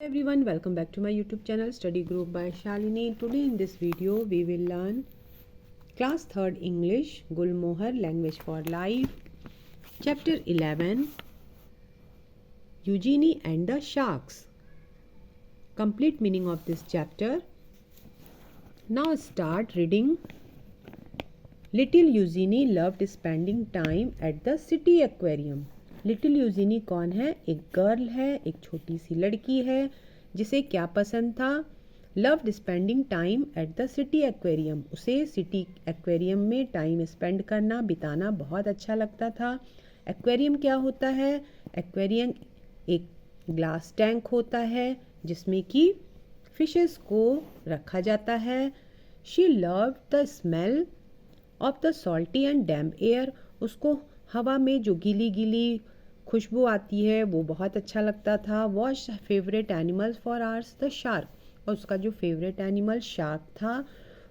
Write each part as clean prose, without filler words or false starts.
Everyone, welcome back to my YouTube channel Study Group by Shalini. Today in this video we will learn class 3rd English Gulmohar Language for Life, chapter 11, Eugenie and the Sharks. Complete meaning of this chapter. Now start reading. Little Eugenie loved spending time at the city aquarium. Little Eugenie कौन है? एक girl है, एक छोटी सी लड़की है जिसे क्या पसंद था? Loved spending time at the city aquarium. उसे सिटी एक्वेरियम में टाइम स्पेंड करना, बिताना बहुत अच्छा लगता था। एक्वेरियम क्या होता है? एक्वेरियम एक ग्लास टैंक होता है जिसमें कि फिशेस को रखा जाता है। She loved the smell of the salty and damp air. उसको हवा में जो गीली गीली खुशबू आती है वो बहुत अच्छा लगता था। Watch favourite animals for hours the shark. और उसका जो फेवरेट एनिमल शार्क था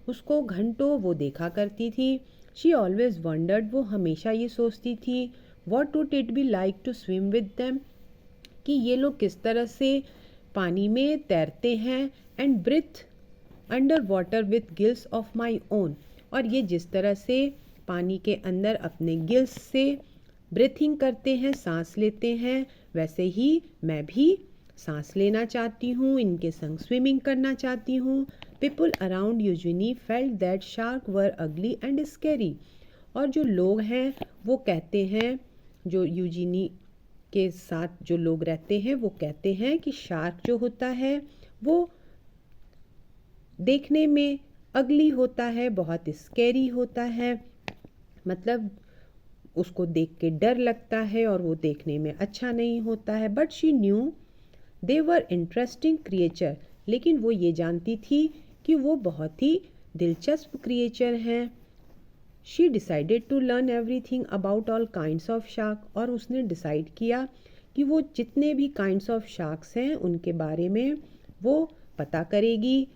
उसको घंटों वो देखा करती थी। शी ऑलवेज वंडर्ड, वो हमेशा ये सोचती थी, what would it be like to swim with them, कि ये लोग किस तरह से पानी में तैरते हैं। And breathe under water with gills of my own. और ये जिस तरह से पानी के अंदर अपने गिल्स से ब्रीथिंग करते हैं, सांस लेते हैं, वैसे ही मैं भी सांस लेना चाहती हूँ, इनके संग स्विमिंग करना चाहती हूँ। People around Eugenie felt that shark were ugly and scary. और जो लोग हैं वो कहते हैं, जो यूजिनी के साथ जो लोग रहते हैं वो कहते हैं कि शार्क जो होता है वो देखने में अगली होता है, बहुत स्कैरी होता है, मतलब उसको देख के डर लगता है और वो देखने में अच्छा नहीं होता है। But she knew they were interesting creature. लेकिन वो ये जानती थी कि वो बहुत ही दिलचस्प क्रिएचर हैं। She decided to learn everything about all kinds of shark. और उसने डिसाइड किया कि वो जितने भी काइंड्स ऑफ शार्क्स हैं उनके बारे में वो पता करेगी।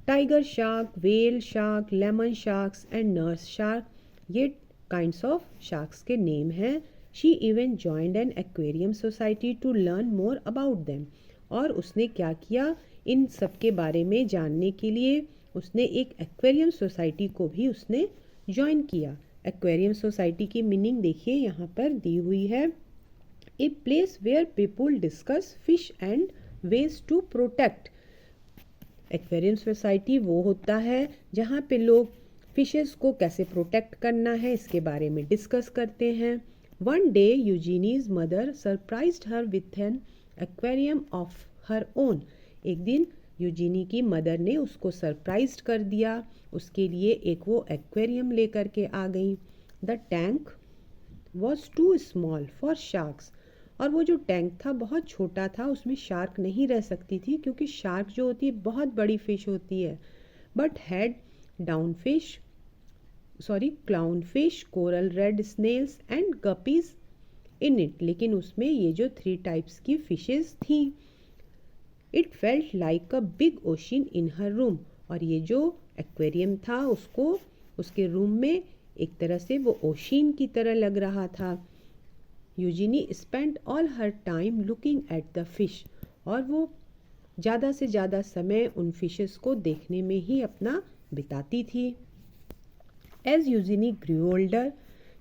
Tiger shark, whale shark, lemon sharks and nurse shark, ये काइंड्स ऑफ शार्क्स के नेम हैं। She even joined an aquarium society to learn more about them. और उसने क्या किया, इन सब के बारे में जानने के लिए उसने एक एक्वेरियम सोसाइटी को भी उसने ज्वाइन किया। एक्वेरियम सोसाइटी की मीनिंग देखिए यहाँ पर दी हुई है, a place where people discuss fish and ways to protect. Aquarium society वो होता है जहाँ पे लोग फिशेस को कैसे प्रोटेक्ट करना है इसके बारे में डिस्कस करते हैं। One day Eugenie's mother surprised her with an aquarium of her own. एक दिन यूजीनी की मदर ने उसको सरप्राइज कर दिया, उसके लिए एक वो एक्वेरियम लेकर के आ गई। The tank was too small for sharks. और वो जो टैंक था बहुत छोटा था, उसमें शार्क नहीं रह सकती थी क्योंकि शार्क जो होती है बहुत बड़ी फिश होती है। But had down fish clown fish, coral red snails and guppies in it. लेकिन उसमें ये जो 3 टाइप्स की फिशेस थी। It felt like a big ocean in her room. और ये जो एक्वेरियम था उसको उसके रूम में एक तरह से वो ओशन की तरह लग रहा था। Eugenie spent all her time looking at the fish. और वो ज़्यादा से ज़्यादा समय उन फिशेस को देखने में ही अपना बिताती थी। As Eugenie grew older,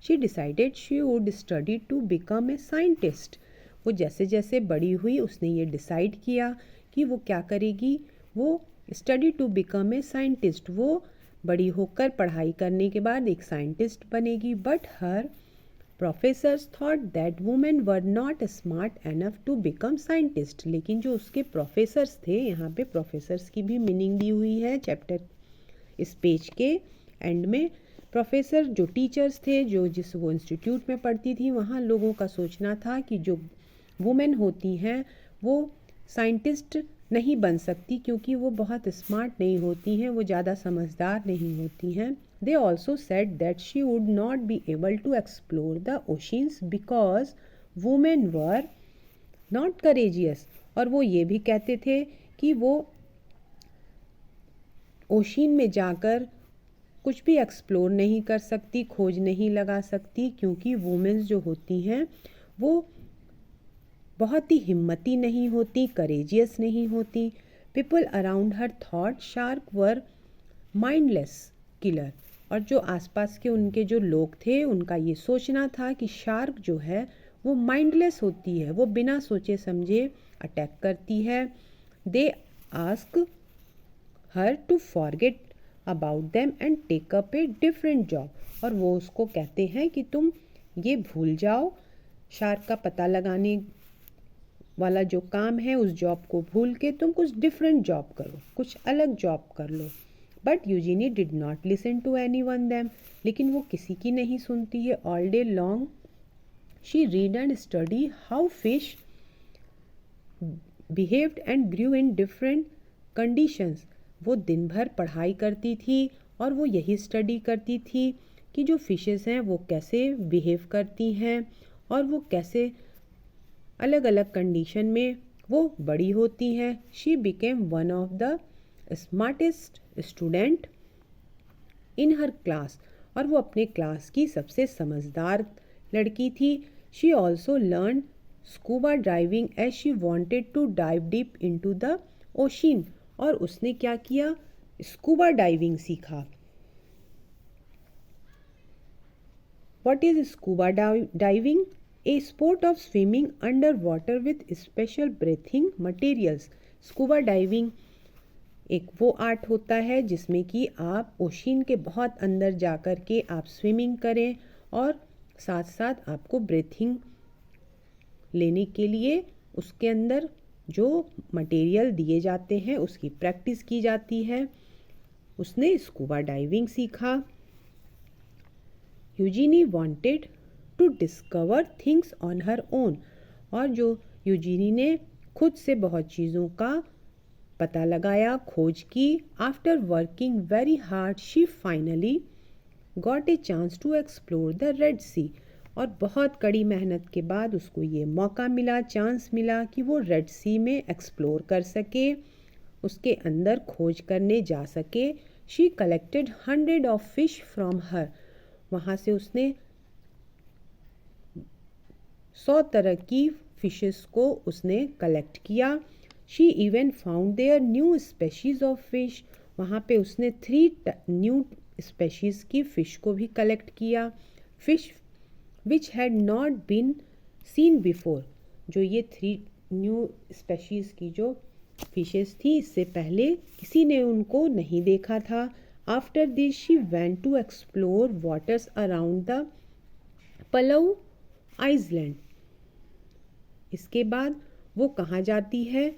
she decided she would study to become a scientist. वो जैसे जैसे बड़ी हुई उसने ये डिसाइड किया कि वो क्या करेगी, वो study to become a scientist, वो बड़ी होकर पढ़ाई करने के बाद एक साइंटिस्ट बनेगी। But her professors thought that women were not smart enough to become scientist. लेकिन जो उसके प्रोफेसर्स थे, यहाँ पे प्रोफेसर्स की भी मीनिंग दी हुई है चैप्टर इस पेज के एंड में। प्रोफेसर जो टीचर्स थे, जो जिस वो इंस्टीट्यूट में पढ़ती थी, वहाँ लोगों का सोचना था कि जो वुमेन होती हैं वो साइंटिस्ट नहीं बन सकती क्योंकि वो बहुत स्मार्ट नहीं होती हैं, वो ज़्यादा समझदार नहीं होती हैं। They also said that she would not be able to explore the oceans because women were not courageous. और वो ये भी कहते थे कि वो ओशन में जाकर कुछ भी एक्सप्लोर नहीं कर सकती, खोज नहीं लगा सकती, क्योंकि वुमेन्स जो होती हैं वो बहुत ही हिम्मती नहीं होती, करेजियस नहीं होती। पीपल अराउंड हर थॉट शार्क वर माइंडलेस किलर। और जो आसपास के उनके जो लोग थे उनका ये सोचना था कि शार्क जो है वो माइंडलेस होती है, वो बिना सोचे समझे अटैक करती है। They ask her to forget about them and take up a different job. और वो उसको कहते हैं कि तुम ये भूल जाओ, शार्क का पता लगाने वाला जो काम है उस जॉब को भूल के तुम कुछ डिफरेंट जॉब करो, कुछ अलग जॉब कर लो। But Eugenie did not listen to anyone them. लेकिन वो किसी की नहीं सुनती है। All day long she read and study how fish behaved and grew in different conditions. वो दिन भर पढ़ाई करती थी और वो यही स्टडी करती थी कि जो फिशेस हैं वो कैसे बिहेव करती हैं और वो कैसे अलग अलग कंडीशन में वो बड़ी होती हैं। She became one of the smartest student in her class. और वो अपने क्लास की सबसे समझदार लड़की थी। She also learn scuba diving as she wanted to dive deep into the ocean. और उसने क्या किया, स्कूबा डाइविंग सीखा। What is scuba diving? A sport of swimming underwater with special breathing materials. Scuba diving एक वो art होता है जिसमें कि आप ओशिन के बहुत अंदर जा कर के आप स्विमिंग करें और साथ साथ आपको ब्रीथिंग लेने के लिए उसके अंदर जो मटेरियल दिए जाते हैं उसकी प्रैक्टिस की जाती है। उसने स्कूबा डाइविंग सीखा। Eugenie wanted to discover things on her own. और जो यूजीनी ने खुद से बहुत चीज़ों का पता लगाया, खोज की। After working very hard she finally got a chance to explore the Red Sea. और बहुत कड़ी मेहनत के बाद उसको ये मौका मिला, चांस मिला कि वो रेड सी में एक्सप्लोर कर सके, उसके अंदर खोज करने जा सके। She collected 100 of fish from her. वहाँ से उसने 100 तरह की फिशेस को उसने कलेक्ट किया। She even found their new species of fish. वहाँ पे उसने 3 न्यू स्पेशीज की फ़िश को भी कलेक्ट किया। Fish which had not been seen before. जो ये 3 न्यू स्पेशीज की जो फिशेस थी इससे पहले किसी ने उनको नहीं देखा था। After this she went to explore waters around the Palau Island. इसके बाद वो कहाँ जाती है,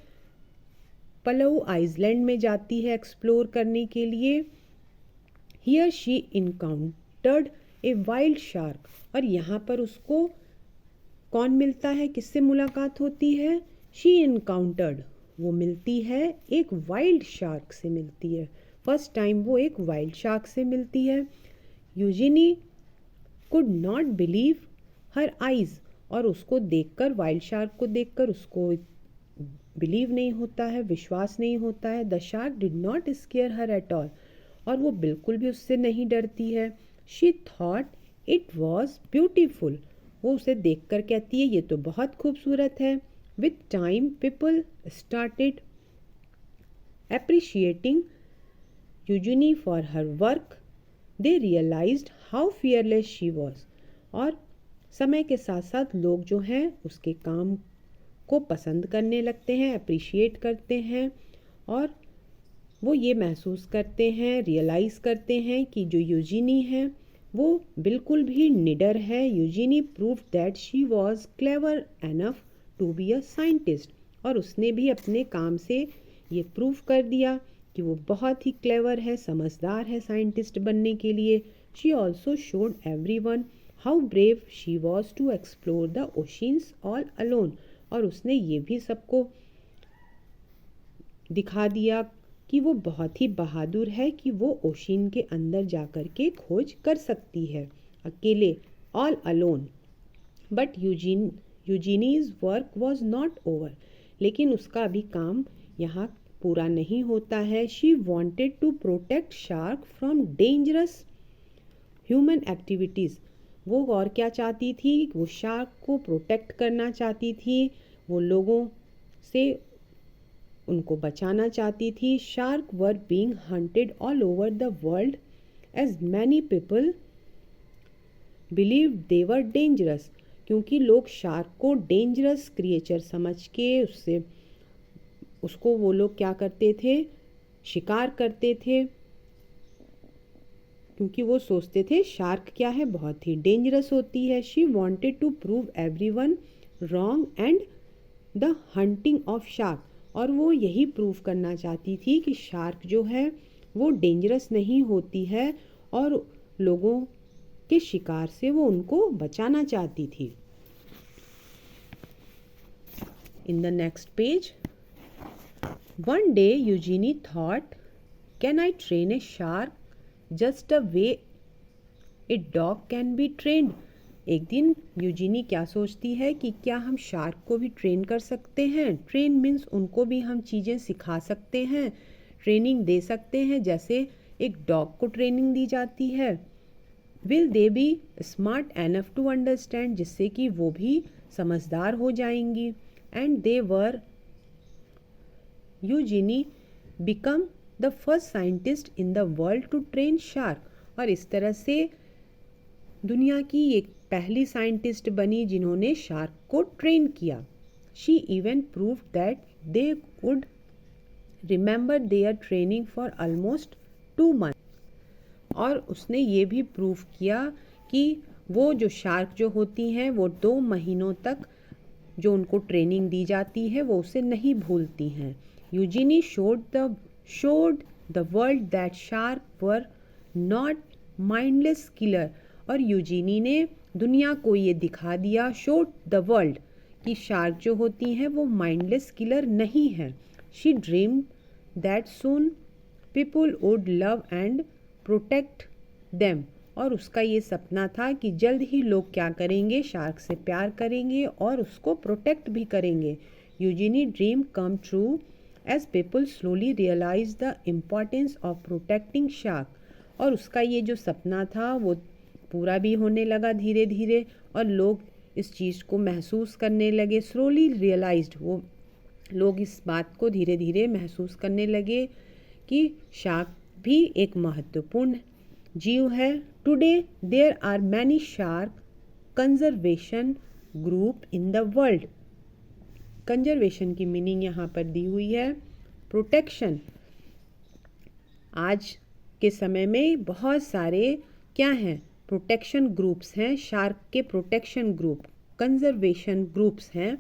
पलाऊ आइसलैंड में जाती है एक्सप्लोर करने के लिए। Here she encountered a wild shark. और यहाँ पर उसको कौन मिलता है, किससे मुलाकात होती है? She encountered, वो मिलती है एक वाइल्ड शार्क से मिलती है। फर्स्ट टाइम वो एक वाइल्ड शार्क से मिलती है। Eugenie could not believe her eyes. और उसको देखकर, वाइल्ड शार्क को देखकर उसको बिलीव नहीं होता है, विश्वास नहीं होता है। The shark did not square her at all. और वो बिल्कुल भी उससे नहीं डरती है। She thought it was beautiful. वो उसे देखकर कहती है ये तो बहुत खूबसूरत है। With time people started appreciating Eugenie for her work. They realised how fearless she was. और समय के साथ साथ लोग जो हैं उसके काम को पसंद करने लगते हैं, अप्रिशिएट करते हैं और वो ये महसूस करते हैं, रियलाइज़ करते हैं कि जो यूजीनी है वो बिल्कुल भी निडर है। Eugenie proved that she was clever enough to be a scientist. और उसने भी अपने काम से ये प्रूव कर दिया कि वो बहुत ही क्लेवर है, समझदार है साइंटिस्ट बनने के लिए। She also showed everyone how brave she was to explore the oceans all alone. और उसने ये भी सबको दिखा दिया कि वो बहुत ही बहादुर है कि वो ओशियन के अंदर जा कर के खोज कर सकती है अकेले, all alone. But Eugenie's work was not over. लेकिन उसका अभी काम यहाँ पूरा नहीं होता है। She wanted to protect shark from dangerous human activities. वो और क्या चाहती थी, वो शार्क को प्रोटेक्ट करना चाहती थी, वो लोगों से उनको बचाना चाहती थी। Shark were being hunted all over the world as many people believe they were dangerous, क्योंकि लोग शार्क को डेंजरस क्रिएचर समझ के उसको वो लोग क्या करते थे, शिकार करते थे, क्योंकि वो सोचते थे शार्क क्या है, बहुत ही डेंजरस होती है। She wanted to prove everyone wrong and the hunting of shark, और वो यही प्रूव करना चाहती थी कि शार्क जो है वो डेंजरस नहीं होती है, और लोगों के शिकार से वो उनको बचाना चाहती थी। In the next page, one day Eugenie thought, can I train a shark just a way a dog can be trained. एक दिन यूजीनी क्या सोचती है कि क्या हम शार्क को भी ट्रेन कर सकते हैं। ट्रेन मीन्स उनको भी हम चीज़ें सिखा सकते हैं, ट्रेनिंग दे सकते हैं, जैसे एक डॉग को ट्रेनिंग दी जाती है। Will they be smart enough to understand, जिससे कि वो भी समझदार हो जाएंगी। And they were Eugenie become the first scientist in the world to train shark, और इस तरह से दुनिया की एक पहली साइंटिस्ट बनी जिन्होंने शार्क को ट्रेन किया। She even proved that they would remember their training for almost 2 months, और उसने ये भी प्रूव किया कि वो जो शार्क जो होती हैं वो 2 महीनों तक जो उनको ट्रेनिंग दी जाती है वो उसे नहीं भूलती हैं। यूजीनी showed the world that shark were not mindless killer, और यूजीनी ने दुनिया को ये दिखा दिया, showed the world, कि शार्क जो होती हैं वो माइंडलेस किलर नहीं है। She dreamed that soon people would love and protect them, और उसका ये सपना था कि जल्द ही लोग क्या करेंगे, शार्क से प्यार करेंगे और उसको प्रोटेक्ट भी करेंगे। Eugenie dream come true as people slowly realise the importance of protecting shark, और उसका ये जो सपना था वो पूरा भी होने लगा धीरे धीरे, और लोग इस चीज़ को महसूस करने लगे। स्लोली रियलाइज्ड, वो लोग इस बात को धीरे धीरे महसूस करने लगे कि शार्क भी एक महत्वपूर्ण जीव है। Today there are many shark conservation group in the world. Conservation की मीनिंग यहाँ पर दी हुई है प्रोटेक्शन। आज के समय में बहुत सारे क्या हैं, प्रोटेक्शन ग्रुप्स हैं, शार्क के प्रोटेक्शन ग्रुप, कंजर्वेशन ग्रुप्स हैं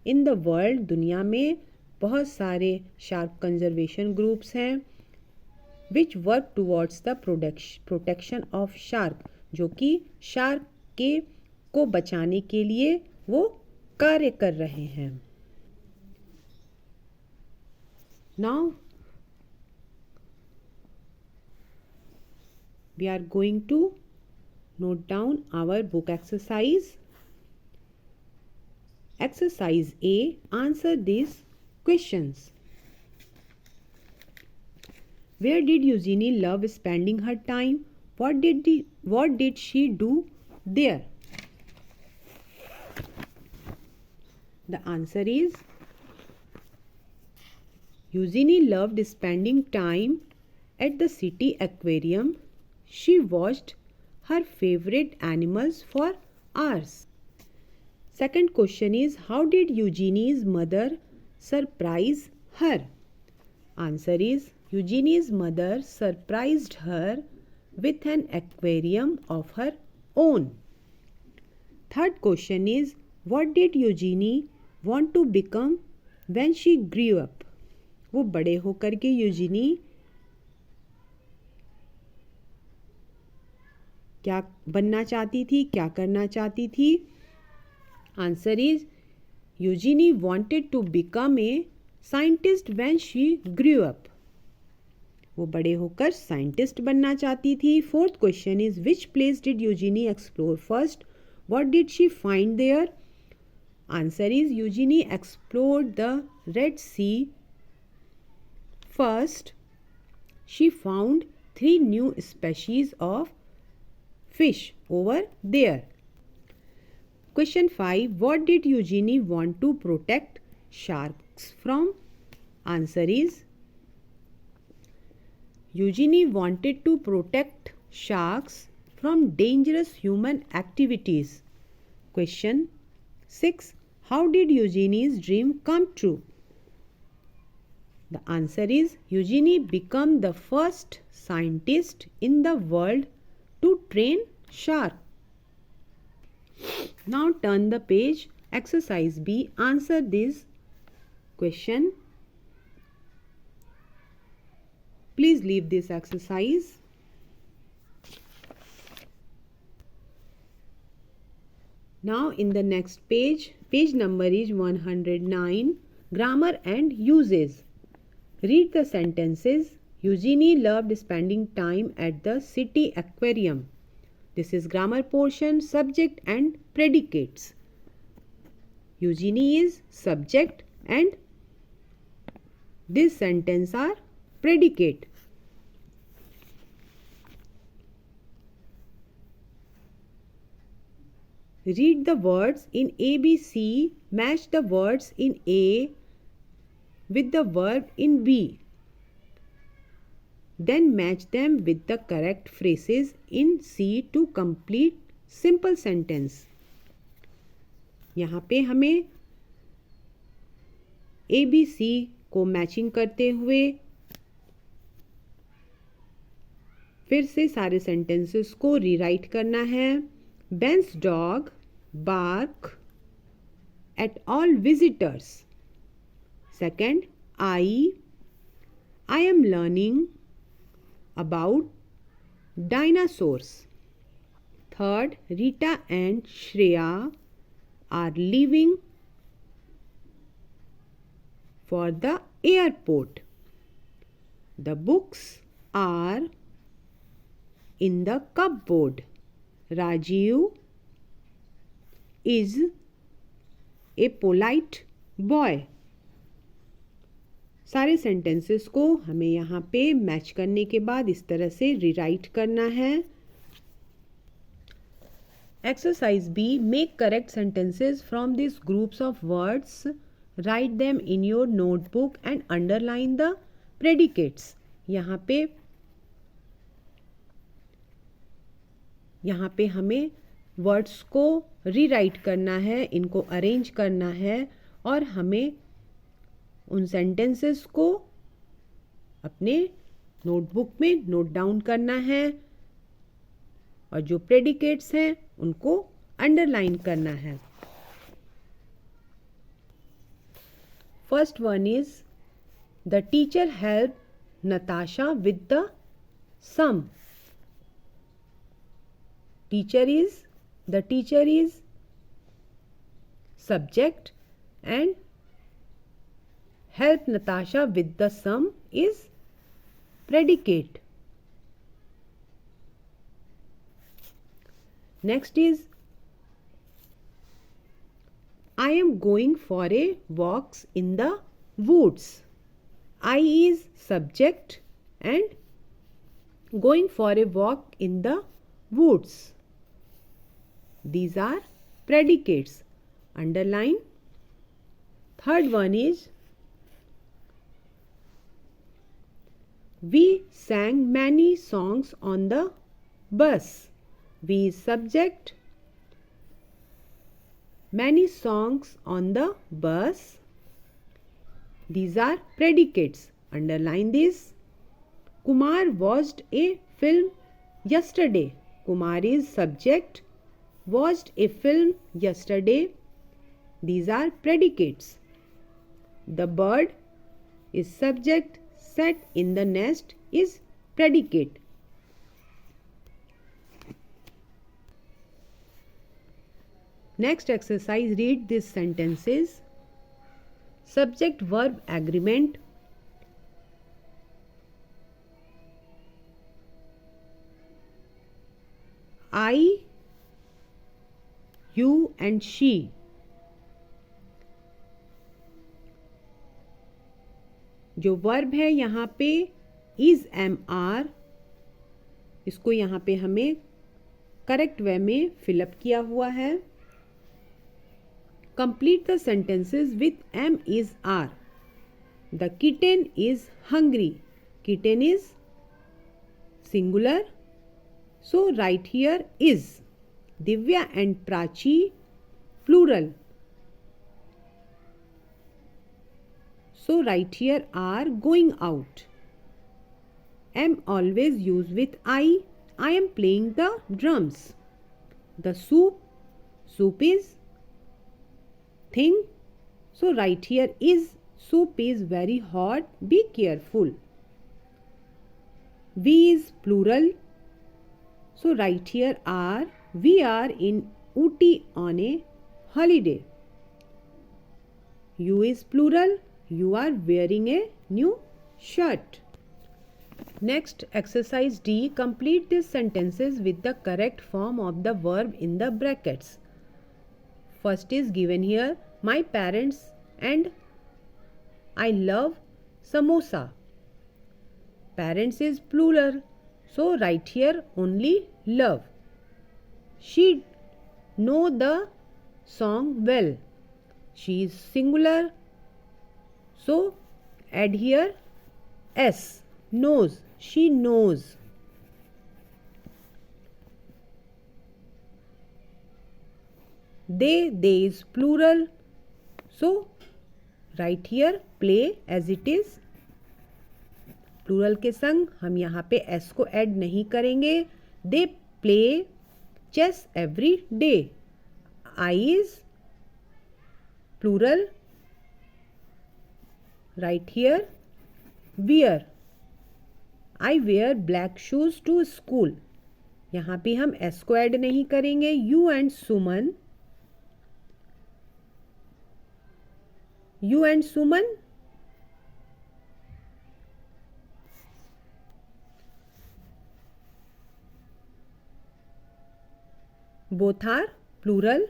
इन द वर्ल्ड। दुनिया में बहुत सारे शार्क कंजर्वेशन ग्रुप्स हैं which work towards the protection of shark, जो कि शार्क के को बचाने के लिए वो कार्य कर रहे हैं। Now we are going to note down our book exercise. Exercise A. Answer these questions. Where did Eugenie love spending her time? What did she do there? The answer is Eugenie loved spending time at the city aquarium. She watched her favorite animals for hours. Second question is, how did Eugenie's mother surprise her? Answer is, Eugenie's mother surprised her with an aquarium of her own. Third question is, what did Eugenie want to become when she grew up? वो बड़े होकर के यूजीनी क्या बनना चाहती थी, क्या करना चाहती थी? Answer is, Eugenie wanted to become a scientist when she grew up. वो बड़े होकर साइंटिस्ट बनना चाहती थी। Fourth question is, which place did Eugenie explore first? What did she find there? Answer is, Eugenie explored the Red Sea first. She found 3 new species of fish over there. Question 5. What did Eugenie want to protect sharks from? Answer is Eugenie wanted to protect sharks from dangerous human activities. Question 6. How did Eugenie's dream come true? The answer is Eugenie became the first scientist in the world to train shark. Now turn the page. Exercise B. Answer this question. Please leave this exercise. Now in the next page, page number is 109, grammar and uses. Read the sentences. Eugenie loved spending time at the city aquarium. This is grammar portion, subject and predicates. Eugenie is subject and this sentence are predicate. Read the words in ABC, match the words in A with the verb in B. Then match them with the correct phrases in C to complete simple sentence. यहाँ पे हमें ABC को matching करते हुए फिर से सारे sentences को रीराइट करना है. Ben's dog bark at all visitors. Second, I am learning about dinosaurs. Third, Rita and Shreya are leaving for the airport. The books are in the cupboard. Rajiv is a polite boy. सारे sentences को हमें यहाँ पे match करने के बाद इस तरह से रीराइट करना है. Exercise B. Make correct sentences from this groups of words. Write them in your notebook and underline the predicates. यहाँ पे हमें वर्ड्स को रीराइट करना है, इनको अरेंज करना है और हमें उन सेंटेंसेस को अपने नोटबुक में नोट डाउन करना है और जो प्रेडिकेट्स हैं उनको अंडरलाइन करना है. First one is the teacher help Natasha with the sum. The teacher is subject and help Natasha with the sum is predicate. Next is I am going for a walk in the woods. I is subject and going for a walk in the woods. These are predicates. Underline. Third one is we sang many songs on the bus. We is subject. Many songs on the bus. These are predicates. Underline this. Kumar watched a film yesterday. Kumar is subject. Watched a film yesterday. These are predicates. The bird is subject. Sat in the nest is predicate. Next exercise, read these sentences. Subject verb agreement. I, you and she. जो verb है यहाँ पे is M R, इसको यहाँ पे हमें correct way में fill up किया हुआ है. Complete the sentences with M is R. The kitten is hungry. Kitten is singular, so write here is. Divya and Prachi plural, so write here are going out. Am always used with I. I am playing the drums. The soup is thing, so write here is. Soup is very hot, be careful. We is plural, so write here are. We are in Ooty on a holiday. You is plural, you are wearing a new shirt. Next, exercise D. Complete these sentences with the correct form of the verb in the brackets. First is given here, my parents and I love samosa. Parents is plural, so write here only love. She know the song well. She is singular, so add here S. Knows, she knows. They is plural, so write here play as it is. Plural के संग हम यहाँ पे S को add नहीं करेंगे. They play chess every day. I is plural, right here wear. I wear black shoes to school. यहाँ पे हम एस को ऐड नहीं करेंगे. You and Suman, you and Suman both are plural.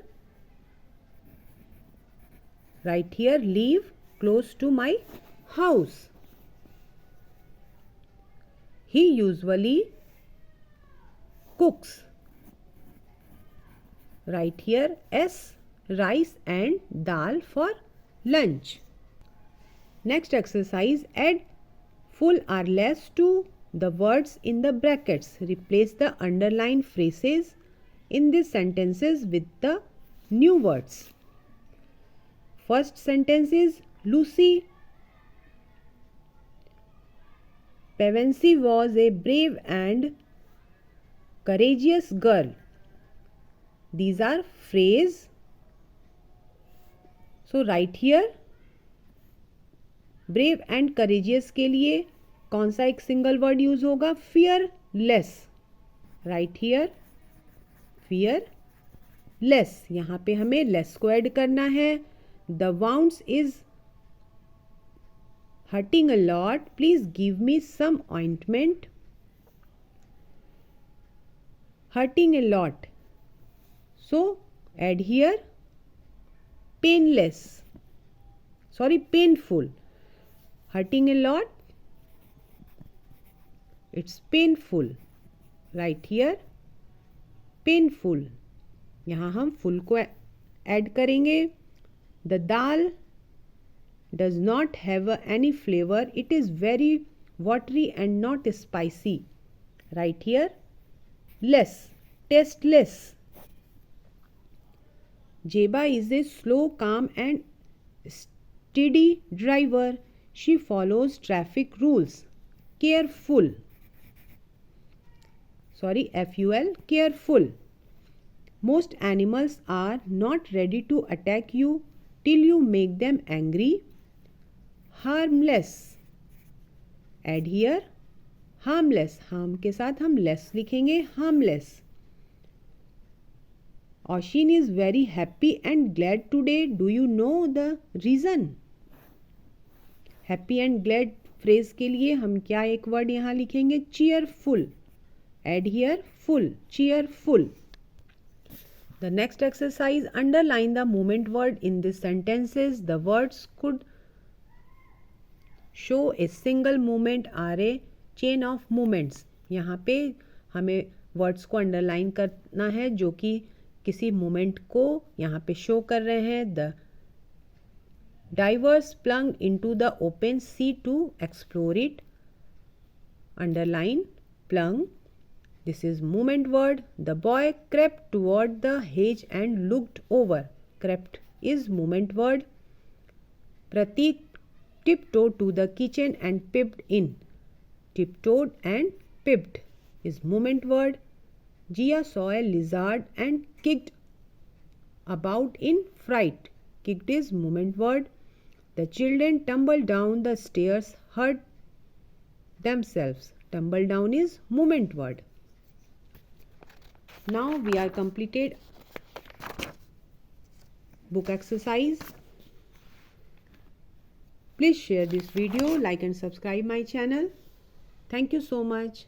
Right here live close to my house. He usually cooks. Right here S. rice and dal for lunch. Next exercise, add full or less to the words in the brackets. Replace the underlined phrases in these sentences with the new words. First sentence is Lucy Pevensey was a brave and courageous girl. These are phrase. So write here brave and courageous के लिए कौन सा एक single word use होगा? fearless. Right here fearless. यहाँ पे हमें less को ऐड करना है. The wounds is hurting a lot. Please give me some ointment. Hurting a lot. So add here painless. Sorry, painful. Hurting a lot. It's painful. Right here painful. यहाँ हम full को add करेंगे. The dal does not have any flavor. It is very watery and not spicy. Right here less, tasteless. Jeba is a slow, calm and steady driver. She follows traffic rules. Careful. Sorry, FUL, careful. Most animals are not ready to attack you till you make them angry. Harmless. Add here harmless. harm के साथ हम less लिखेंगे. harmless. Oshin is very happy and glad today. Do you know the reason? Happy and glad phrase के लिए हम क्या एक word यहाँ लिखेंगे? cheerful. Add here full, cheerful. The next exercise, underline the movement word in these sentences. The words could show a single movement or a chain of movements. यहाँ पे हमें वर्ड्स को अंडरलाइन करना है जो कि किसी मोमेंट को यहाँ पे शो कर रहे हैं. The divers plunged into the open sea to explore it. Underline plung. This is movement word. The boy crept toward the hedge and looked over. Crept is movement word. Pratik tiptoed to the kitchen and peeped in. Tiptoed and peeped is movement word. Jia saw a lizard and kicked about in fright. Kicked is movement word. The children tumbled down the stairs, hurt themselves. Tumble down is movement word. Now we are completed book exercise. Please share this video, like and subscribe my channel. Thank you so much.